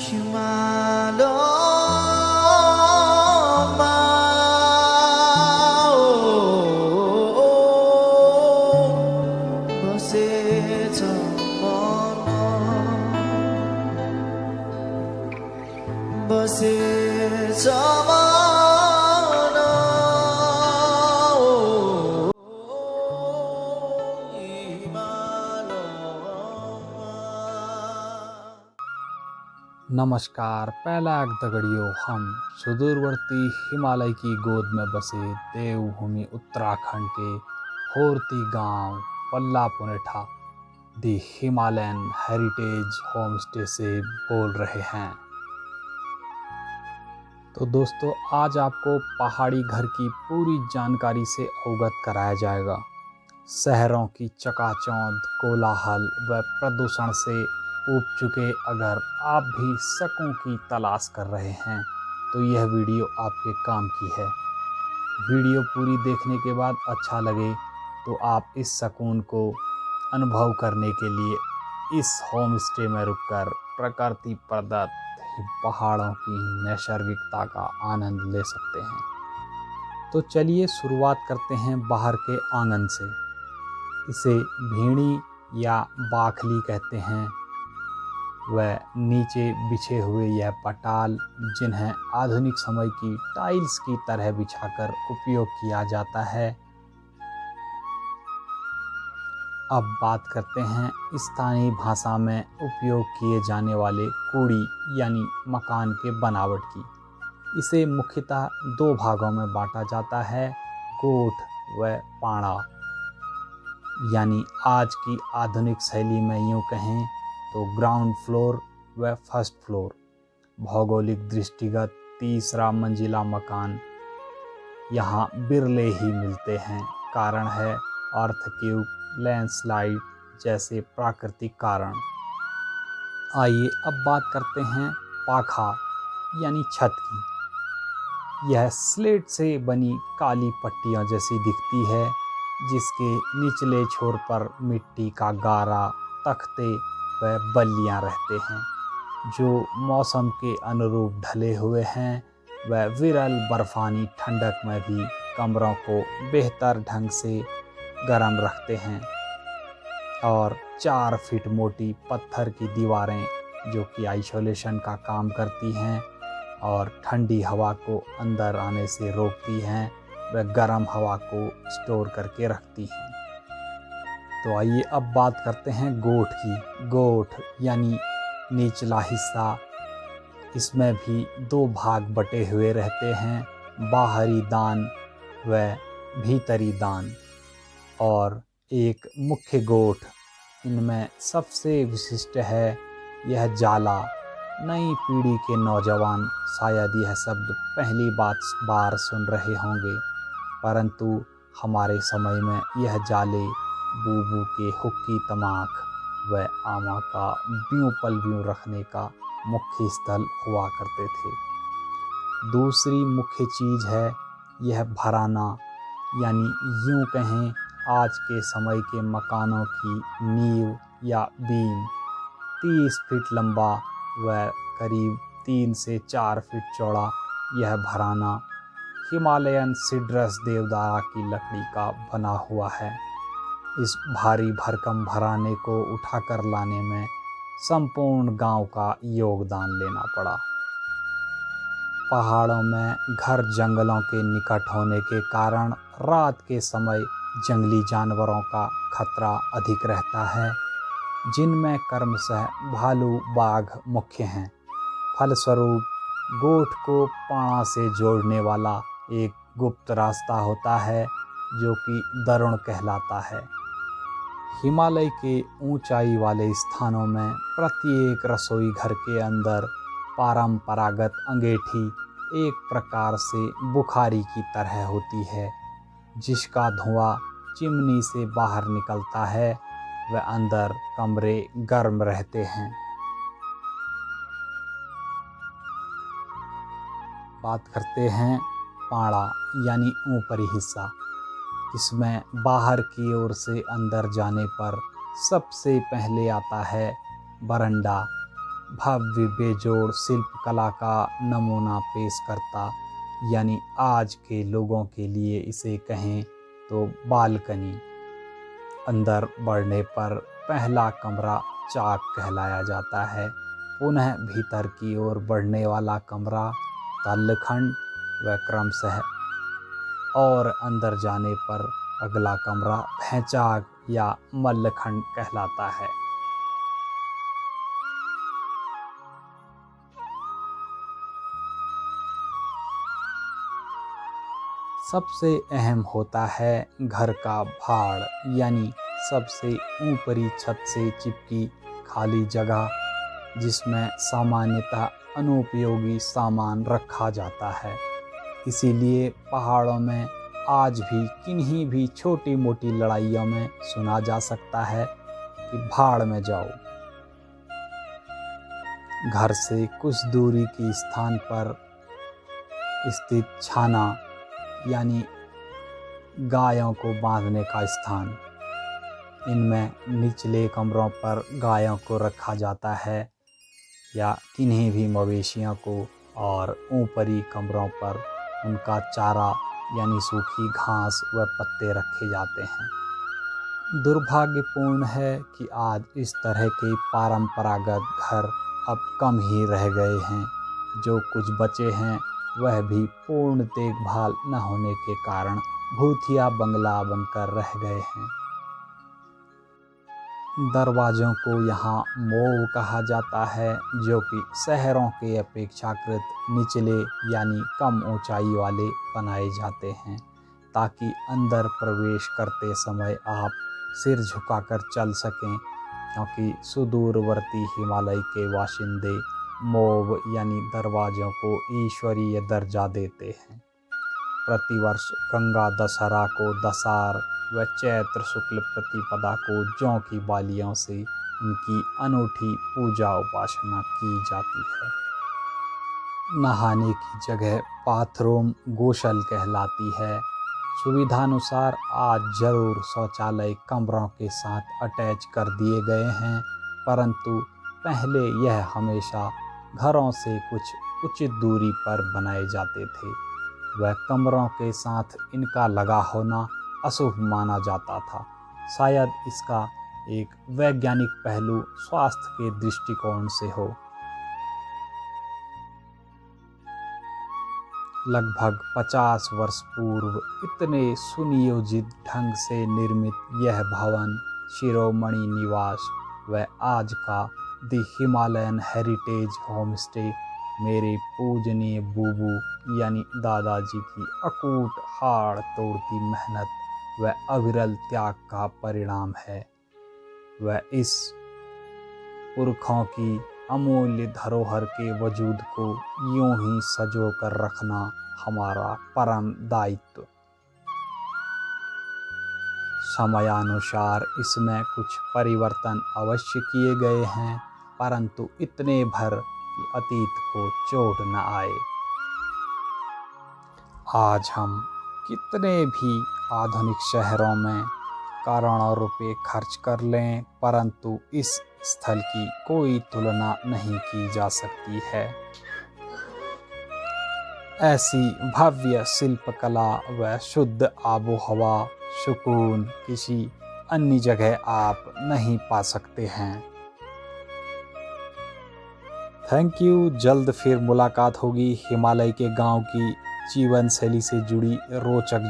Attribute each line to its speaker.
Speaker 1: बसेछ मन, बसेछ मन,
Speaker 2: नमस्कार। पहला दगड़ियों, हम सुदूरवर्ती हिमालय की गोद में बसे देवभूमि उत्तराखंड के होर्ती गांव पल्ला पुनेठा दी हिमालयन हेरिटेज होमस्टे से बोल रहे हैं। तो दोस्तों, आज आपको पहाड़ी घर की पूरी जानकारी से अवगत कराया जाएगा। शहरों की चकाचौंध, कोलाहल व प्रदूषण से ऊब चुके अगर आप भी सुकून की तलाश कर रहे हैं तो यह वीडियो आपके काम की है। वीडियो पूरी देखने के बाद अच्छा लगे तो आप इस सुकून को अनुभव करने के लिए इस होम स्टे में रुककर प्रकृति प्रदत्त पहाड़ों की नैसर्गिकता का आनंद ले सकते हैं। तो चलिए शुरुआत करते हैं बाहर के आंगन से। इसे भीड़ी या बाखली कहते हैं। वह नीचे बिछे हुए यह पटाल, जिन्हें आधुनिक समय की टाइल्स की तरह बिछाकर उपयोग किया जाता है। अब बात करते हैं स्थानीय भाषा में उपयोग किए जाने वाले कूड़ी यानी मकान के बनावट की। इसे मुख्यतः दो भागों में बांटा जाता है, गोठ व पाड़ा। यानी आज की आधुनिक शैली में यूँ कहें तो ग्राउंड फ्लोर व फर्स्ट फ्लोर। भौगोलिक दृष्टिगत तीसरा मंजिला मकान यहाँ बिरले ही मिलते हैं। कारण है अर्थक्वेक, लैंडस्लाइड जैसे प्राकृतिक कारण। आइए अब बात करते हैं पाखा यानी छत की। यह स्लेट से बनी काली पट्टियों जैसी दिखती है, जिसके निचले छोर पर मिट्टी का गारा, तख्ते व बल्लियाँ रहते हैं, जो मौसम के अनुरूप ढले हुए हैं। व विरल बर्फानी ठंडक में भी कमरों को बेहतर ढंग से गर्म रखते हैं। और 4 फीट मोटी पत्थर की दीवारें जो कि आइसोलेशन का काम करती हैं और ठंडी हवा को अंदर आने से रोकती हैं व गर्म हवा को स्टोर करके रखती हैं। तो आइए अब बात करते हैं गोठ की। गोठ यानी निचला हिस्सा। इसमें भी 2 भाग बटे हुए रहते हैं, बाहरी दान व भीतरी दान और एक मुख्य गोठ। इनमें सबसे विशिष्ट है यह जाला। नई पीढ़ी के नौजवान शायद यह शब्द पहली बार सुन रहे होंगे, परंतु हमारे समय में यह जाले बूबू के हुक्की तमाक व आमा का ब्यूं पल ब्यूं रखने का मुख्य स्थल हुआ करते थे। दूसरी मुख्य चीज़ है यह भराना, यानी यूं कहें आज के समय के मकानों की नींव या बीम। 30 फीट लंबा व करीब 3 से 4 फीट चौड़ा यह भराना हिमालयन सिड्रस देवदार की लकड़ी का बना हुआ है। इस भारी भरकम भराने को उठाकर लाने में संपूर्ण गांव का योगदान लेना पड़ा। पहाड़ों में घर जंगलों के निकट होने के कारण रात के समय जंगली जानवरों का खतरा अधिक रहता है, जिनमें क्रमशः भालू, बाघ मुख्य हैं। फलस्वरूप गोठ को पाड़ा से जोड़ने वाला एक गुप्त रास्ता होता है, जो कि दरुण कहलाता है। हिमालय के ऊंचाई वाले स्थानों में प्रत्येक रसोई घर के अंदर परंपरागत अंगीठी एक प्रकार से बुखारी की तरह होती है, जिसका धुआं चिमनी से बाहर निकलता है व अंदर कमरे गर्म रहते हैं। बात करते हैं पाड़ा यानी ऊपरी हिस्सा। इसमें बाहर की ओर से अंदर जाने पर सबसे पहले आता है बरंडा। भव्य बेजोड़ शिल्पकला का नमूना पेश करता, यानी आज के लोगों के लिए इसे कहें तो बालकनी। अंदर बढ़ने पर पहला कमरा चाक कहलाया जाता है। पुनः भीतर की ओर बढ़ने वाला कमरा तल्लखंड व क्रमशः और अंदर जाने पर अगला कमरा भैंचाग या मल्लखंड कहलाता है। सबसे अहम होता है घर का भाड़, यानी सबसे ऊपरी छत से चिपकी खाली जगह, जिसमें सामान्यतः अनुपयोगी सामान रखा जाता है। इसीलिए पहाड़ों में आज भी किन्हीं भी छोटी मोटी लड़ाइयों में सुना जा सकता है कि भाड़ में जाओ। घर से कुछ दूरी के स्थान पर स्थित छाना, यानी गायों को बांधने का स्थान, इनमें निचले कमरों पर गायों को रखा जाता है या किन्हीं भी मवेशियों को, और ऊपरी कमरों पर उनका चारा यानी सूखी घास व पत्ते रखे जाते हैं। दुर्भाग्यपूर्ण है कि आज इस तरह के परंपरागत घर अब कम ही रह गए हैं। जो कुछ बचे हैं वह भी पूर्ण देखभाल न होने के कारण भूतिया बंगला बनकर रह गए हैं। दरवाज़ों को यहाँ मोव कहा जाता है, जो कि शहरों के अपेक्षाकृत निचले यानी कम ऊंचाई वाले बनाए जाते हैं, ताकि अंदर प्रवेश करते समय आप सिर झुकाकर चल सकें, क्योंकि सुदूरवर्ती हिमालय के बाशिंदे मोव यानी दरवाज़ों को ईश्वरीय दर्जा देते हैं। प्रतिवर्ष गंगा दशहरा को दसार व चैत्र शुक्ल प्रतिपदा को जौ की बालियों से इनकी अनूठी पूजा उपासना की जाती है। नहाने की जगह बाथरूम गोशल कहलाती है। सुविधानुसार आज जरूर शौचालय कमरों के साथ अटैच कर दिए गए हैं, परंतु पहले यह हमेशा घरों से कुछ उचित दूरी पर बनाए जाते थे। वह कमरों के साथ इनका लगा होना अशुभ माना जाता था। शायद इसका एक वैज्ञानिक पहलू स्वास्थ्य के दृष्टिकोण से हो। लगभग 50 वर्ष पूर्व इतने सुनियोजित ढंग से निर्मित यह भवन शिरोमणि निवास व आज का द हिमालयन हेरिटेज होमस्टे मेरे पूजनीय बूबू यानी दादाजी की अकूट हाड़ तोड़ती मेहनत व अविरल त्याग का परिणाम है। वह इस पुरखों की अमूल्य धरोहर के वजूद को यूं ही सजो कर रखना हमारा परम दायित्व। समयानुसार इसमें कुछ परिवर्तन अवश्य किए गए हैं, परंतु इतने भर कि अतीत को चोट न आए। आज हम कितने भी आधुनिक शहरों में करोड़ों रुपए खर्च कर लें, परंतु इस स्थल की कोई तुलना नहीं की जा सकती है। ऐसी भव्य शिल्पकला व शुद्ध आबोहवा सुकून किसी अन्य जगह आप नहीं पा सकते हैं। Thank you. जल्द फिर मुलाकात होगी हिमालय के गांव की जीवन शैली से जुड़ी रोचक